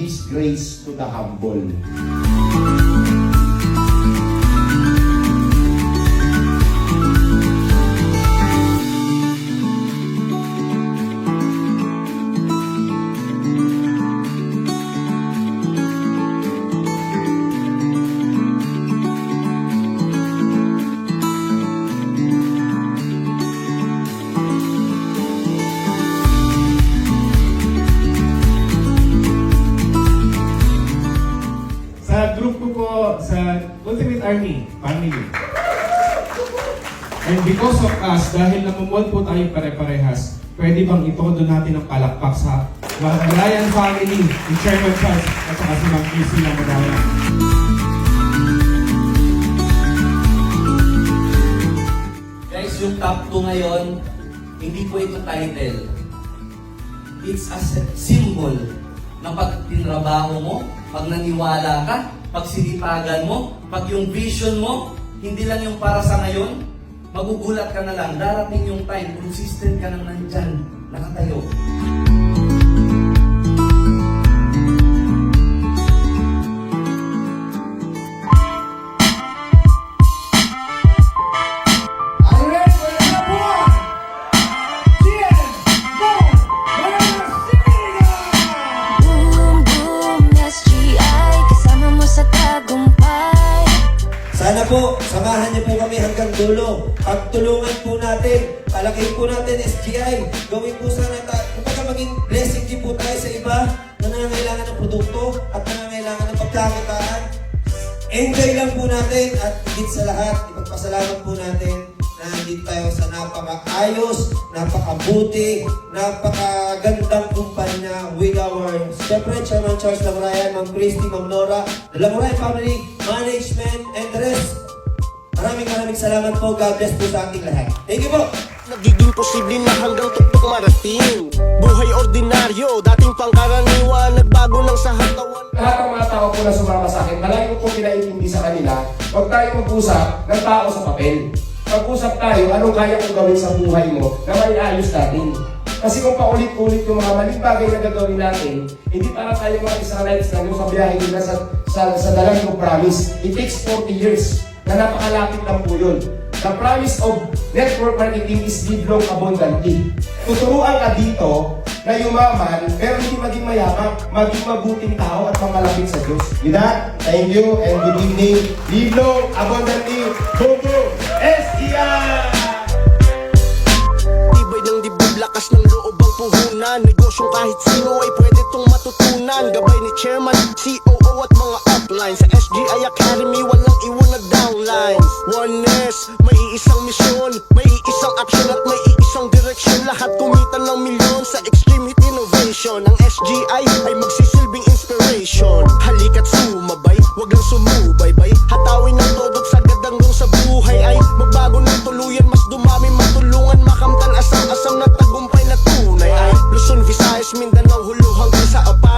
gives grace to the humble. Sa group ko po, sa Ultimate Army, family. And because of us, dahil namumuod po tayo pare-parehas, pwede bang itodo natin ang palakpak sa Ryan family, ni Chairman Charles, at saka si Ma'am Casey na madaya. Guys, yung top 2 ngayon, hindi po ito title. It's a symbol na pag tinrabaho mo, pag naniwala ka, pag sinipagan mo, pag yung vision mo, hindi lang yung para sa ngayon, magugulat ka na lang, darating yung time, consistent ka nang nandyan, nakatayo. Sana po, samahan niyo po kami hanggang dulo. Pagtulungan po natin, palakihin po natin SGI. Gawin po sana kumbaga maging blessing din po tayo sa iba na nangangailangan ng produkto at nangangailangan ng pagkakitaan. Enjoy lang po natin at higit sa lahat, ipagpasalamat po natin na nandito tayo sa napakaayos, napakabuti, napakagandang kumpanya with our siyempre Chairman Charles Lamorayan, Ma'am Christy, Ma'am Nora, the Lamorayan family, management, and the rest. Maraming salamat po. God bless po sa ating lahat. Thank you po! Nagiging posible na hanggang tuktok marating. Buhay ordinaryo, dating pangkaraniwan, nagbago ng sa hatawan. Lahat ng mga tao po na sumama sa akin, malayo po pinaintindi sa kanila, huwag tayo mag-usap ng tao sa papel. Mag-usap tayo, anong kaya kong gawin sa buhay mo na maiayos natin. Kasi kung paulit-ulit yung mga maling bagay na gagawin natin, hindi para tayo mga Israelites na yung sa biyahe nila sa dalang ng promise. It takes 40 years na napakalapit lang po yun. The promise of network marketing is live long abundantly. Tuturuan ka dito na yumaman, pero hindi maging mayaman, maging mabuting tao at mamalapit sa Diyos. With that, thank you and good evening. Live long abundantly. Go, go! SGI! Tibay ng dibdib, lakas ng loob ang puhunan. Negosyong kahit sino ay pwede tong matutunan. Gabay ni Chairman, COO at mga upline. Sa SGI Academy, walang iwan na downlines. Oneness, may iisang misyon, may iisang action at may iisang direksyon. Lahat kumita ng milyon sa extreme innovation. Ang SGI ay magsisilbing inspiration. Halika't sumabay, wag lang sumubaybay. Hatawin ng todog sa gadangdong sa buhay ay magbago ng tuluyan, mas dumami matulungan, makamtan asang-asang na tagumpay na tunay ay Luzon, Visayas, Mindanao, huluhang sa apa.